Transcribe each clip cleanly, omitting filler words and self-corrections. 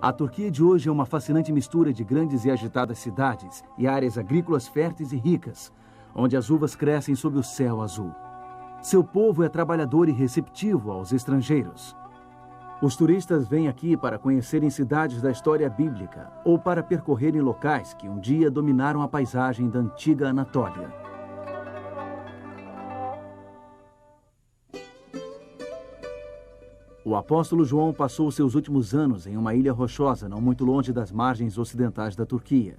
A Turquia de hoje é uma fascinante mistura de grandes e agitadas cidades e áreas agrícolas férteis e ricas, onde as uvas crescem sob o céu azul. Seu povo é trabalhador e receptivo aos estrangeiros. Os turistas vêm aqui para conhecerem cidades da história bíblica ou para percorrerem locais que um dia dominaram a paisagem da antiga Anatólia. O apóstolo João passou seus últimos anos em uma ilha rochosa não muito longe das margens ocidentais da Turquia.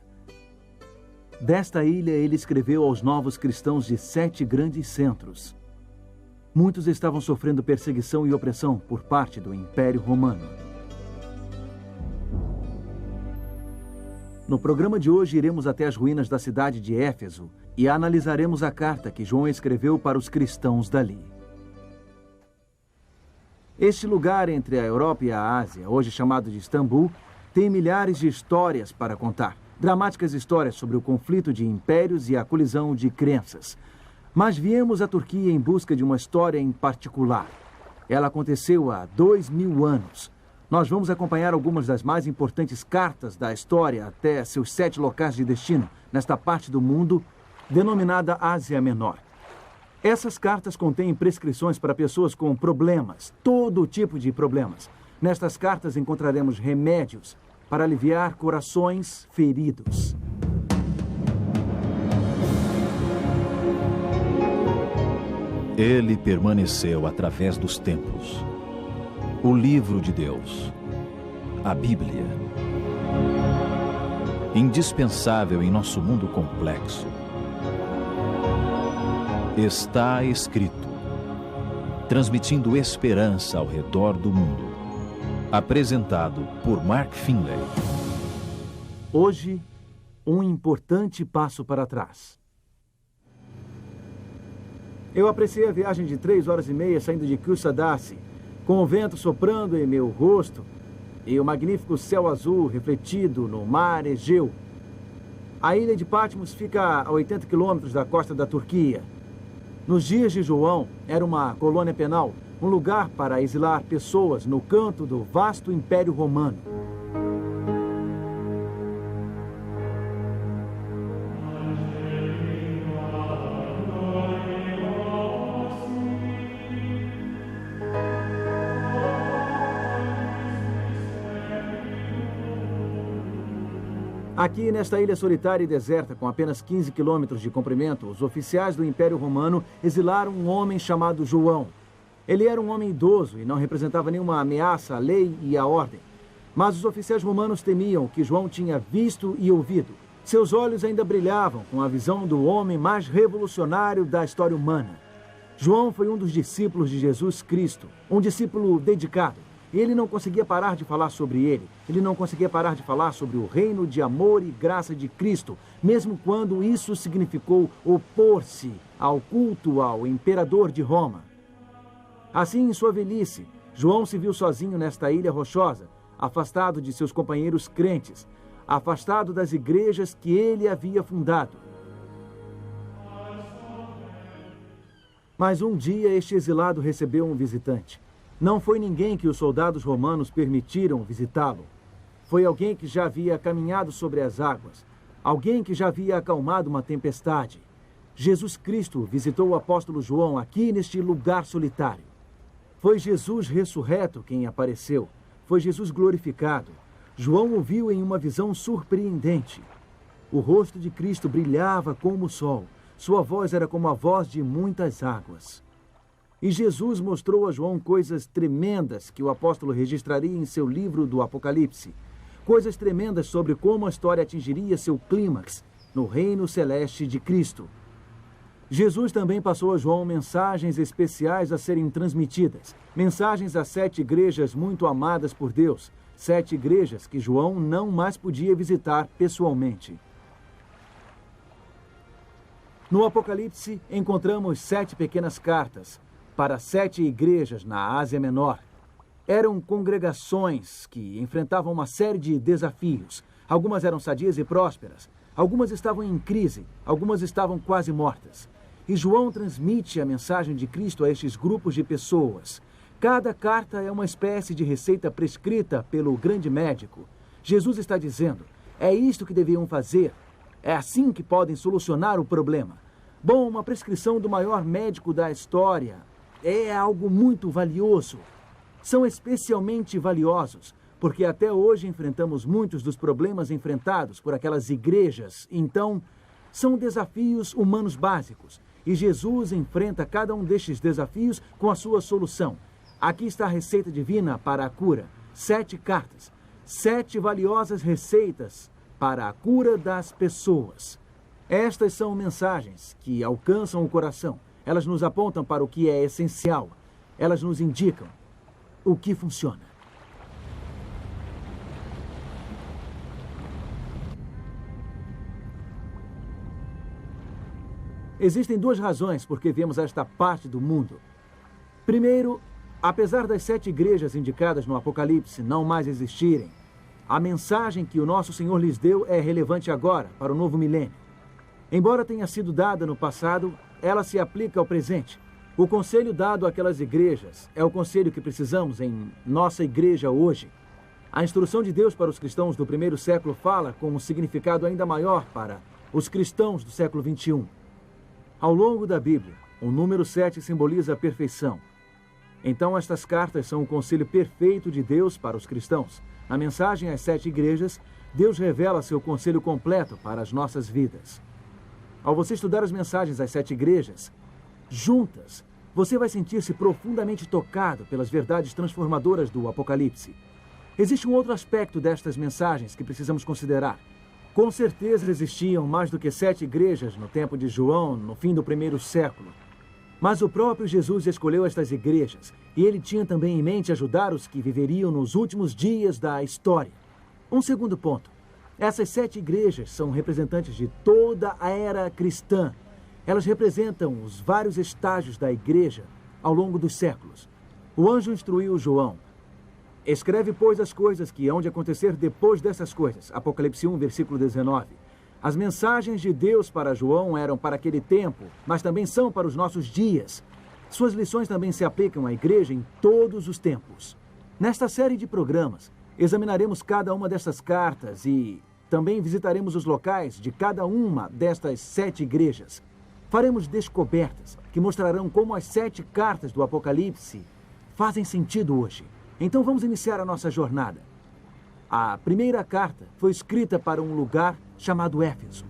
Desta ilha, ele escreveu aos novos cristãos de 7 grandes centros. Muitos estavam sofrendo perseguição e opressão por parte do Império Romano. No programa de hoje, iremos até as ruínas da cidade de Éfeso e analisaremos a carta que João escreveu para os cristãos dali. Este lugar entre a Europa e a Ásia, hoje chamado de Istambul, tem milhares de histórias para contar. Dramáticas histórias sobre o conflito de impérios e a colisão de crenças. Mas viemos à Turquia em busca de uma história em particular. Ela aconteceu há 2000 anos. Nós vamos acompanhar algumas das mais importantes cartas da história até seus 7 locais de destino, nesta parte do mundo, denominada Ásia Menor. Essas cartas contêm prescrições para pessoas com problemas, todo tipo de problemas. Nestas cartas encontraremos remédios para aliviar corações feridos. Ele permaneceu através dos tempos. O livro de Deus, a Bíblia. Indispensável em nosso mundo complexo. Está escrito, transmitindo esperança ao redor do mundo. Apresentado por Mark Finlay. Hoje, um importante passo para trás. Eu apreciei a viagem de 3 horas e meia saindo de Kusadasi, com o vento soprando em meu rosto e o magnífico céu azul refletido no mar Egeu. A ilha de Patmos fica a 80 quilômetros da costa da Turquia. Nos dias de João, era uma colônia penal, um lugar para exilar pessoas no canto do vasto Império Romano. Aqui, nesta ilha solitária e deserta, com apenas 15 quilômetros de comprimento, os oficiais do Império Romano exilaram um homem chamado João. Ele era um homem idoso e não representava nenhuma ameaça à lei e à ordem. Mas os oficiais romanos temiam o que João tinha visto e ouvido. Seus olhos ainda brilhavam com a visão do homem mais revolucionário da história humana. João foi um dos discípulos de Jesus Cristo, um discípulo dedicado. Ele não conseguia parar de falar sobre ele. Ele não conseguia parar de falar sobre o reino de amor e graça de Cristo, mesmo quando isso significou opor-se ao culto ao imperador de Roma. Assim, em sua velhice, João se viu sozinho nesta ilha rochosa, afastado de seus companheiros crentes, afastado das igrejas que ele havia fundado. Mas um dia este exilado recebeu um visitante. Não foi ninguém que os soldados romanos permitiram visitá-lo. Foi alguém que já havia caminhado sobre as águas, alguém que já havia acalmado uma tempestade. Jesus Cristo visitou o apóstolo João aqui neste lugar solitário. Foi Jesus ressurreto quem apareceu. Foi Jesus glorificado. João o viu em uma visão surpreendente. O rosto de Cristo brilhava como o sol. Sua voz era como a voz de muitas águas. E Jesus mostrou a João coisas tremendas que o apóstolo registraria em seu livro do Apocalipse. Coisas tremendas sobre como a história atingiria seu clímax no reino celeste de Cristo. Jesus também passou a João mensagens especiais a serem transmitidas. Mensagens a 7 igrejas muito amadas por Deus. 7 igrejas que João não mais podia visitar pessoalmente. No Apocalipse, encontramos 7 pequenas cartas para 7 igrejas na Ásia Menor. Eram congregações que enfrentavam uma série de desafios. Algumas eram sadias e prósperas. Algumas estavam em crise. Algumas estavam quase mortas. E João transmite a mensagem de Cristo a estes grupos de pessoas. Cada carta é uma espécie de receita prescrita pelo grande médico. Jesus está dizendo, é isto que deviam fazer. É assim que podem solucionar o problema. Bom, uma prescrição do maior médico da história é algo muito valioso. São especialmente valiosos, porque até hoje enfrentamos muitos dos problemas enfrentados por aquelas igrejas. Então, são desafios humanos básicos. E Jesus enfrenta cada um destes desafios com a sua solução. Aqui está a receita divina para a cura. 7 cartas. 7 valiosas receitas para a cura das pessoas. Estas são mensagens que alcançam o coração. Elas nos apontam para o que é essencial. Elas nos indicam o que funciona. Existem 2 razões por que vemos esta parte do mundo. Primeiro, apesar das 7 igrejas indicadas no Apocalipse não mais existirem, a mensagem que o nosso Senhor lhes deu é relevante agora, para o novo milênio. Embora tenha sido dada no passado, ela se aplica ao presente. O conselho dado àquelas igrejas é o conselho que precisamos em nossa igreja hoje. A instrução de Deus para os cristãos do primeiro século fala com um significado ainda maior para os cristãos do século XXI. Ao longo da Bíblia, o número 7 simboliza a perfeição. Então, estas cartas são o conselho perfeito de Deus para os cristãos. Na mensagem às 7 igrejas, Deus revela seu conselho completo para as nossas vidas. Ao você estudar as mensagens às 7 igrejas, juntas, você vai sentir-se profundamente tocado pelas verdades transformadoras do Apocalipse. Existe um outro aspecto destas mensagens que precisamos considerar. Com certeza existiam mais do que 7 igrejas no tempo de João, no fim do primeiro século. Mas o próprio Jesus escolheu estas igrejas, e ele tinha também em mente ajudar os que viveriam nos últimos dias da história. Um segundo ponto. Essas 7 igrejas são representantes de toda a era cristã. Elas representam os vários estágios da igreja ao longo dos séculos. O anjo instruiu João. Escreve, pois, as coisas que hão de acontecer depois dessas coisas. Apocalipse 1, versículo 19. As mensagens de Deus para João eram para aquele tempo, mas também são para os nossos dias. Suas lições também se aplicam à igreja em todos os tempos. Nesta série de programas, examinaremos cada uma dessas cartas e também visitaremos os locais de cada uma destas 7 igrejas. Faremos descobertas que mostrarão como as 7 cartas do Apocalipse fazem sentido hoje. Então vamos iniciar a nossa jornada. A primeira carta foi escrita para um lugar chamado Éfeso.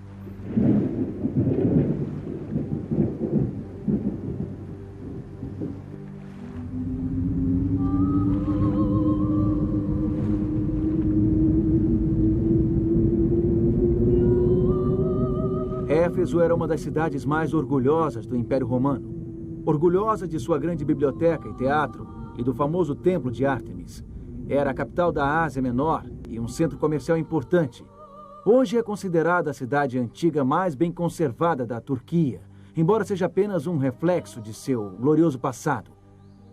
Éfeso era uma das cidades mais orgulhosas do Império Romano. Orgulhosa de sua grande biblioteca e teatro e do famoso templo de Ártemis. Era a capital da Ásia Menor e um centro comercial importante. Hoje é considerada a cidade antiga mais bem conservada da Turquia, embora seja apenas um reflexo de seu glorioso passado.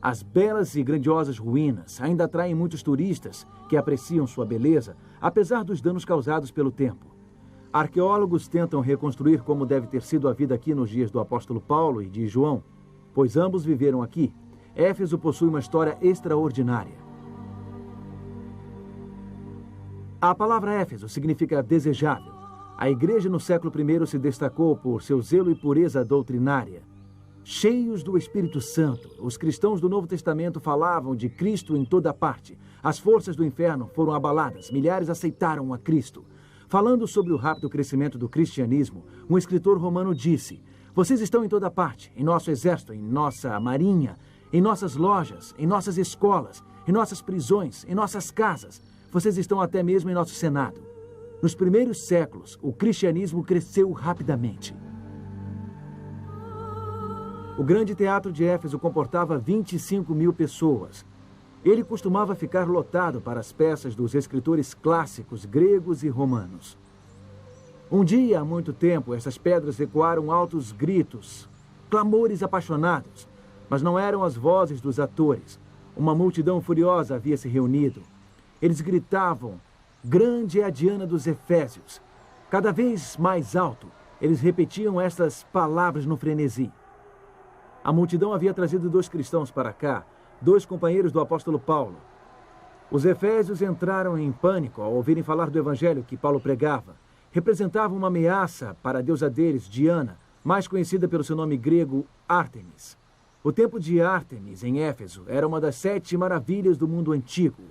As belas e grandiosas ruínas ainda atraem muitos turistas que apreciam sua beleza, apesar dos danos causados pelo tempo. Arqueólogos tentam reconstruir como deve ter sido a vida aqui nos dias do apóstolo Paulo e de João, pois ambos viveram aqui. Éfeso possui uma história extraordinária. A palavra Éfeso significa desejável. A igreja no século I se destacou por seu zelo e pureza doutrinária. Cheios do Espírito Santo, os cristãos do Novo Testamento falavam de Cristo em toda parte. As forças do inferno foram abaladas, milhares aceitaram a Cristo. Falando sobre o rápido crescimento do cristianismo, um escritor romano disse: "Vocês estão em toda parte, em nosso exército, em nossa marinha, em nossas lojas, em nossas escolas, em nossas prisões, em nossas casas. Vocês estão até mesmo em nosso Senado." Nos primeiros séculos, o cristianismo cresceu rapidamente. O grande teatro de Éfeso comportava 25.000 pessoas. Ele costumava ficar lotado para as peças dos escritores clássicos gregos e romanos. Um dia, há muito tempo, essas pedras ecoaram altos gritos, clamores apaixonados, mas não eram as vozes dos atores. Uma multidão furiosa havia se reunido. Eles gritavam: "Grande é a Diana dos Efésios." Cada vez mais alto, eles repetiam estas palavras no frenesi. A multidão havia trazido 2 cristãos para cá, 2 companheiros do apóstolo Paulo. Os efésios entraram em pânico ao ouvirem falar do evangelho que Paulo pregava. Representava uma ameaça para a deusa deles, Diana, mais conhecida pelo seu nome grego Ártemis. O templo de Ártemis, em Éfeso, era uma das 7 maravilhas do mundo antigo.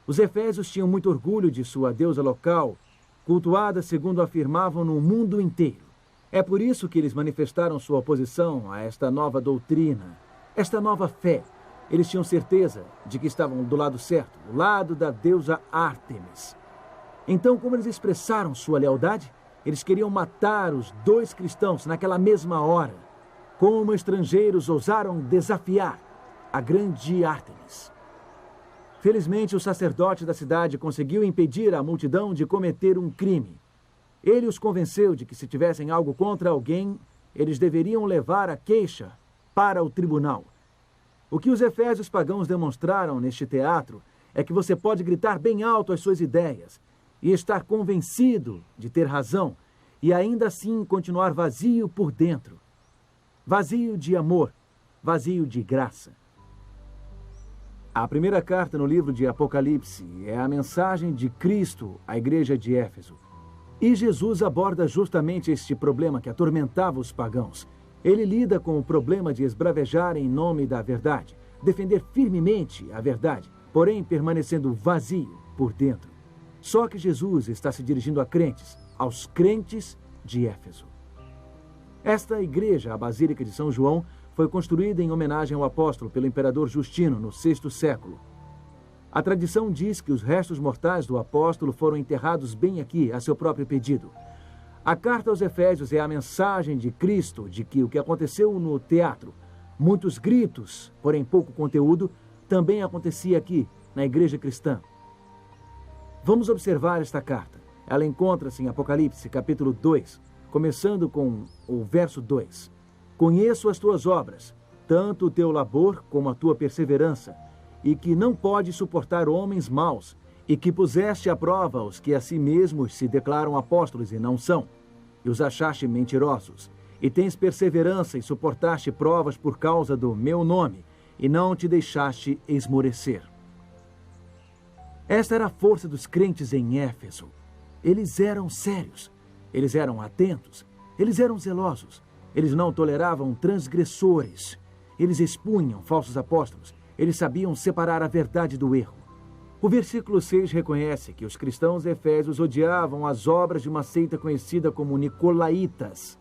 Os efésios tinham muito orgulho de sua deusa local, cultuada, segundo afirmavam, no mundo inteiro. É por isso que eles manifestaram sua oposição a esta nova doutrina, esta nova fé. Eles tinham certeza de que estavam do lado certo, o lado da deusa Ártemis. Então, como eles expressaram sua lealdade? Eles queriam matar os 2 cristãos naquela mesma hora. Como estrangeiros ousaram desafiar a grande Ártemis. Felizmente, o sacerdote da cidade conseguiu impedir a multidão de cometer um crime. Ele os convenceu de que se tivessem algo contra alguém, eles deveriam levar a queixa para o tribunal. O que os efésios pagãos demonstraram neste teatro é que você pode gritar bem alto as suas ideias e estar convencido de ter razão e ainda assim continuar vazio por dentro. Vazio de amor, vazio de graça. A primeira carta no livro de Apocalipse é a mensagem de Cristo à igreja de Éfeso. E Jesus aborda justamente este problema que atormentava os pagãos. Ele lida com o problema de esbravejar em nome da verdade, defender firmemente a verdade, porém permanecendo vazio por dentro. Só que Jesus está se dirigindo a crentes, aos crentes de Éfeso. Esta igreja, a Basílica de São João, foi construída em homenagem ao apóstolo pelo imperador Justino no VI século. A tradição diz que os restos mortais do apóstolo foram enterrados bem aqui, a seu próprio pedido. A carta aos Efésios é a mensagem de Cristo de que o que aconteceu no teatro, muitos gritos, porém pouco conteúdo, também acontecia aqui, na igreja cristã. Vamos observar esta carta. Ela encontra-se em Apocalipse, capítulo 2, começando com o verso 2. Conheço as tuas obras, tanto o teu labor como a tua perseverança, e que não podes suportar homens maus, e que puseste à prova os que a si mesmos se declaram apóstolos e não são, e os achaste mentirosos, e tens perseverança e suportaste provas por causa do meu nome, e não te deixaste esmorecer. Esta era a força dos crentes em Éfeso. Eles eram sérios, eles eram atentos, eles eram zelosos, eles não toleravam transgressores, eles expunham falsos apóstolos, eles sabiam separar a verdade do erro. O versículo 6 reconhece que os cristãos efésios odiavam as obras de uma seita conhecida como Nicolaítas.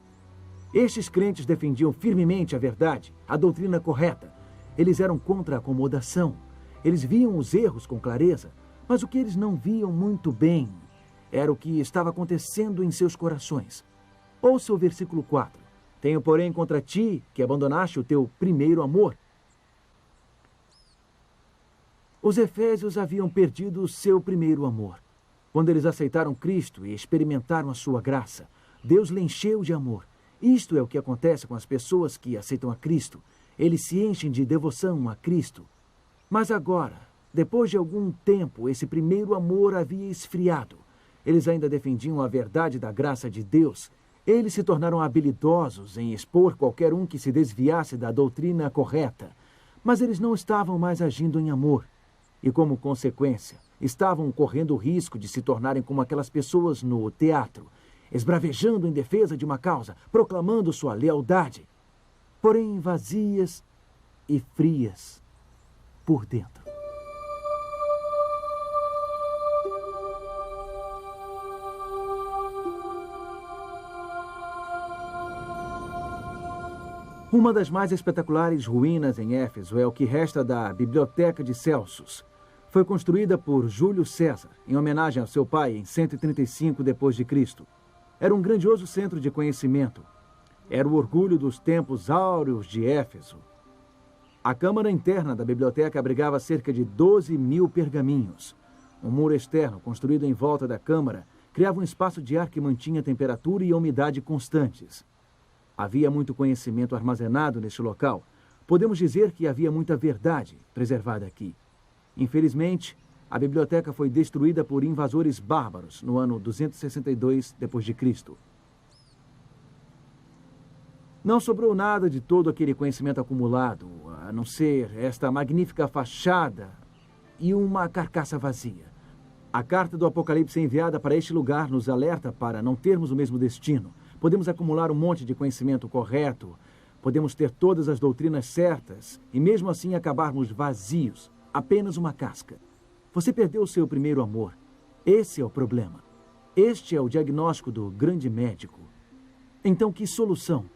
Estes crentes defendiam firmemente a verdade, a doutrina correta. Eles eram contra a acomodação. Eles viam os erros com clareza, mas o que eles não viam muito bem era o que estava acontecendo em seus corações. Ouça o versículo 4. Tenho, porém, contra ti que abandonaste o teu primeiro amor. Os efésios haviam perdido o seu primeiro amor. Quando eles aceitaram Cristo e experimentaram a sua graça, Deus lhe encheu de amor. Isto é o que acontece com as pessoas que aceitam a Cristo. Eles se enchem de devoção a Cristo. Mas agora, depois de algum tempo, esse primeiro amor havia esfriado. Eles ainda defendiam a verdade da graça de Deus. Eles se tornaram habilidosos em expor qualquer um que se desviasse da doutrina correta. Mas eles não estavam mais agindo em amor. E, como consequência, estavam correndo o risco de se tornarem como aquelas pessoas no teatro, esbravejando em defesa de uma causa, proclamando sua lealdade, porém vazias e frias por dentro. Uma das mais espetaculares ruínas em Éfeso é o que resta da Biblioteca de Celsus. Foi construída por Júlio César, em homenagem ao seu pai, em 135 d.C. Era um grandioso centro de conhecimento. Era o orgulho dos tempos áureos de Éfeso. A câmara interna da biblioteca abrigava cerca de 12.000 pergaminhos. Um muro externo, construído em volta da câmara, criava um espaço de ar que mantinha temperatura e umidade constantes. Havia muito conhecimento armazenado neste local. Podemos dizer que havia muita verdade preservada aqui. Infelizmente, a biblioteca foi destruída por invasores bárbaros no ano 262 d.C. Não sobrou nada de todo aquele conhecimento acumulado. a não ser esta magnífica fachada e uma carcaça vazia. A carta do Apocalipse enviada para este lugar nos alerta para não termos o mesmo destino. Podemos acumular um monte de conhecimento correto, podemos ter todas as doutrinas certas e mesmo assim acabarmos vazios, apenas uma casca. Você perdeu o seu primeiro amor. Esse é o problema. Este é o diagnóstico do grande médico. Então, que solução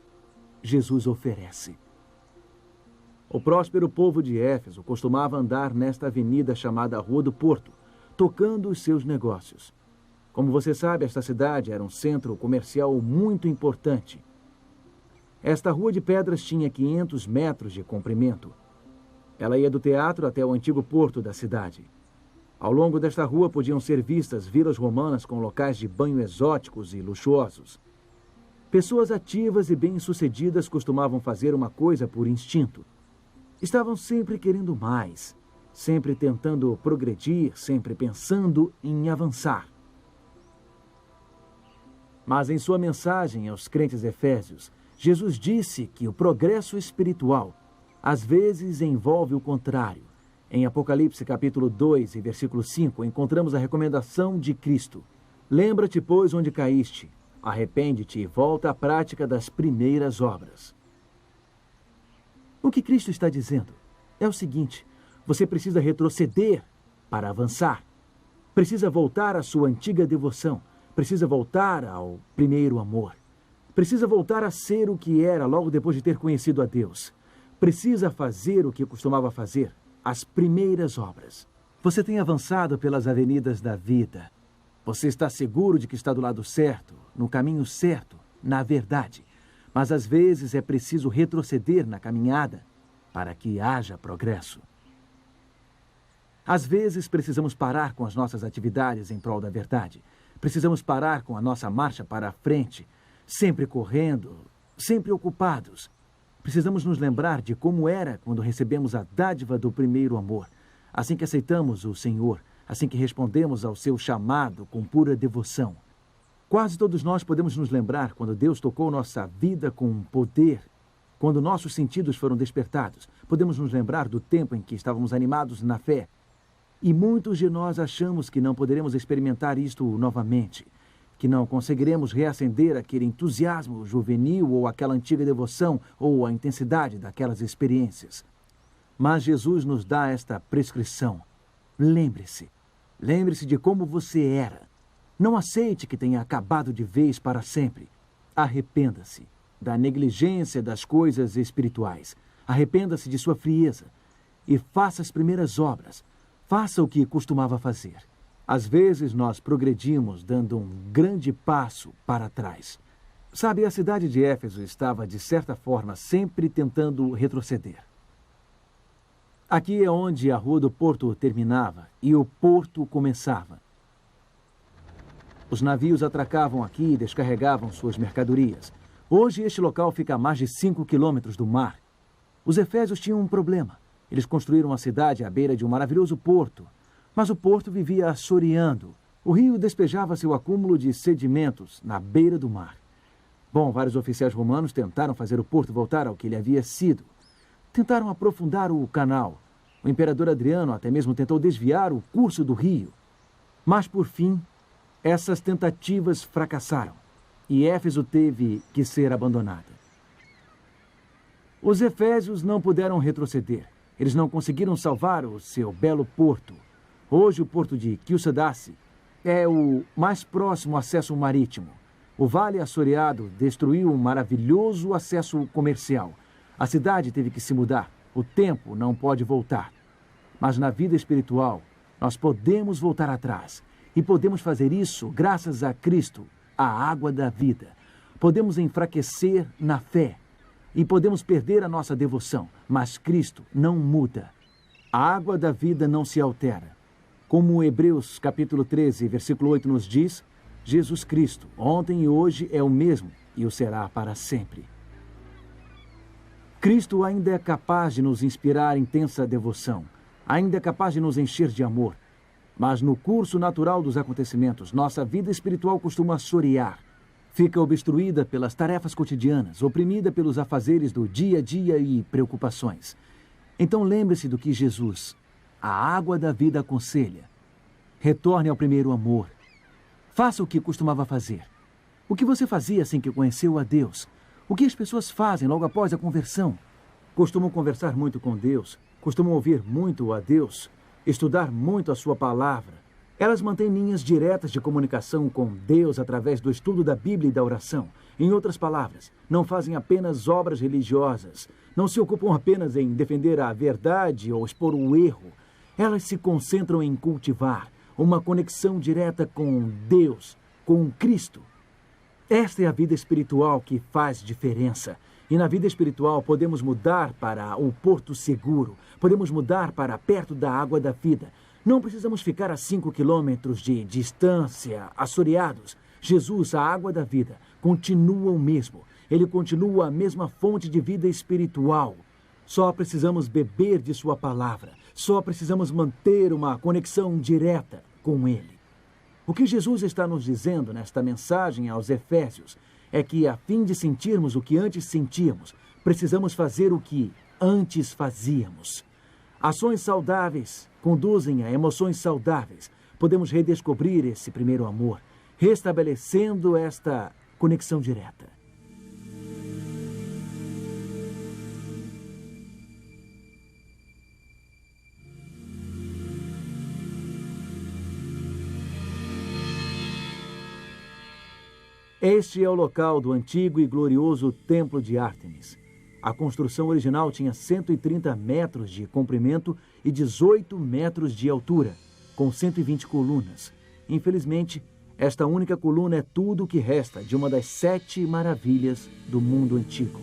Jesus oferece? O próspero povo de Éfeso costumava andar nesta avenida chamada Rua do Porto, tocando os seus negócios. Como você sabe, esta cidade era um centro comercial muito importante. Esta rua de pedras tinha 500 metros de comprimento. Ela ia do teatro até o antigo porto da cidade. Ao longo desta rua podiam ser vistas vilas romanas com locais de banho exóticos e luxuosos. Pessoas ativas e bem-sucedidas costumavam fazer uma coisa por instinto. Estavam sempre querendo mais, sempre tentando progredir, sempre pensando em avançar. Mas em sua mensagem aos crentes efésios, Jesus disse que o progresso espiritual às vezes envolve o contrário. Em Apocalipse capítulo 2 e versículo 5, encontramos a recomendação de Cristo. Lembra-te, pois, onde caíste. Arrepende-te e volta à prática das primeiras obras. O que Cristo está dizendo é o seguinte: você precisa retroceder para avançar. Precisa voltar à sua antiga devoção. Precisa voltar ao primeiro amor. Precisa voltar a ser o que era logo depois de ter conhecido a Deus. Precisa fazer o que costumava fazer, as primeiras obras. Você tem avançado pelas avenidas da vida. Você está seguro de que está do lado certo, no caminho certo, na verdade. Mas às vezes é preciso retroceder na caminhada para que haja progresso. Às vezes precisamos parar com as nossas atividades em prol da verdade. Precisamos parar com a nossa marcha para a frente, sempre correndo, sempre ocupados. Precisamos nos lembrar de como era quando recebemos a dádiva do primeiro amor, assim que aceitamos o Senhor, assim que respondemos ao seu chamado com pura devoção. Quase todos nós podemos nos lembrar quando Deus tocou nossa vida com poder, quando nossos sentidos foram despertados. Podemos nos lembrar do tempo em que estávamos animados na fé. E muitos de nós achamos que não poderemos experimentar isto novamente, que não conseguiremos reacender aquele entusiasmo juvenil ou aquela antiga devoção ou a intensidade daquelas experiências. Mas Jesus nos dá esta prescrição. Lembre-se. Lembre-se de como você era. Não aceite que tenha acabado de vez para sempre. Arrependa-se da negligência das coisas espirituais. Arrependa-se de sua frieza e faça as primeiras obras. Faça o que costumava fazer. Às vezes nós progredimos dando um grande passo para trás. Sabe, a cidade de Éfeso estava, de certa forma, sempre tentando retroceder. Aqui é onde a Rua do Porto terminava e o porto começava. Os navios atracavam aqui e descarregavam suas mercadorias. Hoje este local fica a mais de 5 quilômetros do mar. Os efésios tinham um problema. Eles construíram uma cidade à beira de um maravilhoso porto. Mas o porto vivia assoreando. O rio despejava seu acúmulo de sedimentos na beira do mar. Bom, vários oficiais romanos tentaram fazer o porto voltar ao que ele havia sido. Tentaram aprofundar o canal. O imperador Adriano até mesmo tentou desviar o curso do rio. Mas, por fim, essas tentativas fracassaram e Éfeso teve que ser abandonada. Os efésios não puderam retroceder. Eles não conseguiram salvar o seu belo porto. Hoje, o porto de Kyusadashi é o mais próximo acesso marítimo. O vale assoreado destruiu um maravilhoso acesso comercial. A cidade teve que se mudar. O tempo não pode voltar. Mas na vida espiritual, nós podemos voltar atrás. E podemos fazer isso graças a Cristo, a água da vida. Podemos enfraquecer na fé. E podemos perder a nossa devoção. Mas Cristo não muda. A água da vida não se altera. Como Hebreus capítulo 13, versículo 8 nos diz, Jesus Cristo, ontem e hoje é o mesmo e o será para sempre. Cristo ainda é capaz de nos inspirar intensa devoção, ainda é capaz de nos encher de amor. Mas no curso natural dos acontecimentos, nossa vida espiritual costuma assorear. Fica obstruída pelas tarefas cotidianas, oprimida pelos afazeres do dia a dia e preocupações. Então lembre-se do que Jesus, a água da vida, aconselha. Retorne ao primeiro amor. Faça o que costumava fazer. O que você fazia assim que conheceu a Deus? O que as pessoas fazem logo após a conversão? Costumam conversar muito com Deus, costumam ouvir muito a Deus, estudar muito a sua palavra. Elas mantêm linhas diretas de comunicação com Deus através do estudo da Bíblia e da oração. Em outras palavras, não fazem apenas obras religiosas, não se ocupam apenas em defender a verdade ou expor o erro. Elas se concentram em cultivar uma conexão direta com Deus, com Cristo. Esta é a vida espiritual que faz diferença. E na vida espiritual podemos mudar para o porto seguro, podemos mudar para perto da água da vida. Não precisamos ficar a 5 quilômetros de distância, assoreados. Jesus, a água da vida, continua o mesmo. Ele continua a mesma fonte de vida espiritual. Só precisamos beber de sua palavra. Só precisamos manter uma conexão direta com Ele. O que Jesus está nos dizendo nesta mensagem aos Efésios é que, a fim de sentirmos o que antes sentíamos, precisamos fazer o que antes fazíamos. Ações saudáveis conduzem a emoções saudáveis. Podemos redescobrir esse primeiro amor, restabelecendo esta conexão direta. Este é o local do antigo e glorioso Templo de Ártemis. A construção original tinha 130 metros de comprimento e 18 metros de altura, com 120 colunas. Infelizmente, esta única coluna é tudo o que resta de uma das 7 maravilhas do mundo antigo.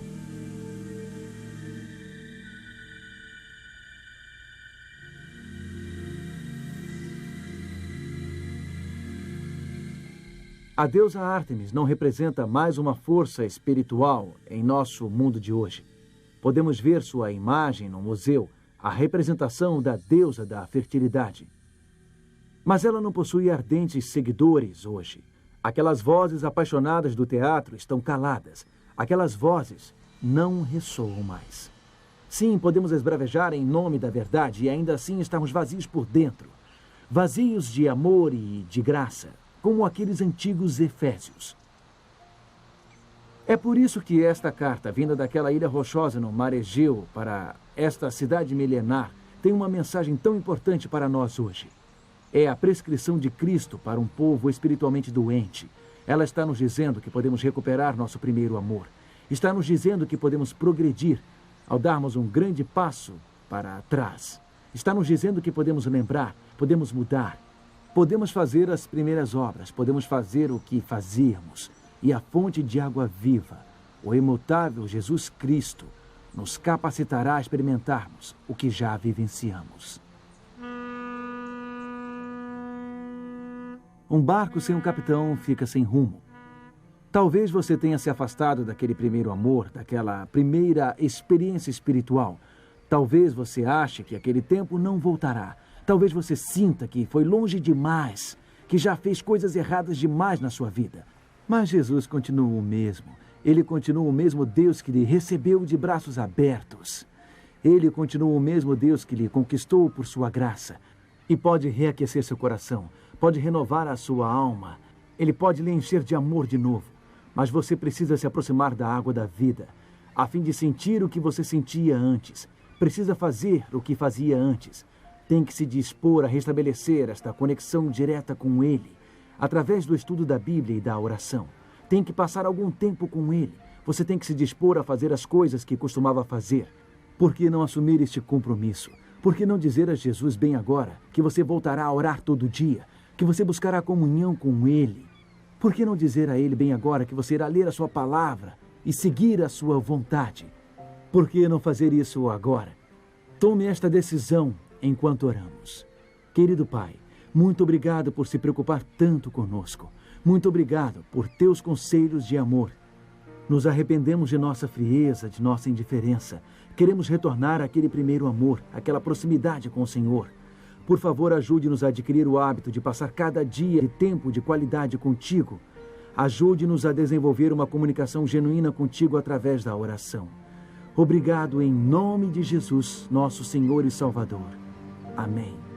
A deusa Ártemis não representa mais uma força espiritual em nosso mundo de hoje. Podemos ver sua imagem no museu, a representação da deusa da fertilidade. Mas ela não possui ardentes seguidores hoje. Aquelas vozes apaixonadas do teatro estão caladas. Aquelas vozes não ressoam mais. Sim, podemos esbravejar em nome da verdade e ainda assim estamos vazios por dentro. Vazios de amor e de graça, como aqueles antigos Efésios. É por isso que esta carta, vinda daquela ilha rochosa no mar Egeu para esta cidade milenar, tem uma mensagem tão importante para nós hoje. É a prescrição de Cristo para um povo espiritualmente doente. Ela está nos dizendo que podemos recuperar nosso primeiro amor. Está nos dizendo que podemos progredir ao darmos um grande passo para trás. Está nos dizendo que podemos lembrar, podemos mudar. Podemos fazer as primeiras obras, podemos fazer o que fazíamos. E a fonte de água viva, o imutável Jesus Cristo, nos capacitará a experimentarmos o que já vivenciamos. Um barco sem um capitão fica sem rumo. Talvez você tenha se afastado daquele primeiro amor, daquela primeira experiência espiritual. Talvez você ache que aquele tempo não voltará. Talvez você sinta que foi longe demais, que já fez coisas erradas demais na sua vida. Mas Jesus continua o mesmo. Ele continua o mesmo Deus que lhe recebeu de braços abertos. Ele continua o mesmo Deus que lhe conquistou por sua graça. E pode reaquecer seu coração, pode renovar a sua alma. Ele pode lhe encher de amor de novo. Mas você precisa se aproximar da água da vida, a fim de sentir o que você sentia antes. Precisa fazer o que fazia antes. Tem que se dispor a restabelecer esta conexão direta com Ele, através do estudo da Bíblia e da oração. Tem que passar algum tempo com Ele. Você tem que se dispor a fazer as coisas que costumava fazer. Por que não assumir este compromisso? Por que não dizer a Jesus bem agora que você voltará a orar todo dia, que você buscará comunhão com Ele? Por que não dizer a Ele bem agora que você irá ler a sua palavra e seguir a sua vontade? Por que não fazer isso agora? Tome esta decisão enquanto oramos. Querido Pai, muito obrigado por se preocupar tanto conosco. Muito obrigado por teus conselhos de amor. Nos arrependemos de nossa frieza, de nossa indiferença. Queremos retornar àquele primeiro amor, àquela proximidade com o Senhor. Por favor, ajude-nos a adquirir o hábito de passar cada dia de tempo de qualidade contigo. Ajude-nos a desenvolver uma comunicação genuína contigo através da oração. Obrigado em nome de Jesus, nosso Senhor e Salvador. Amém.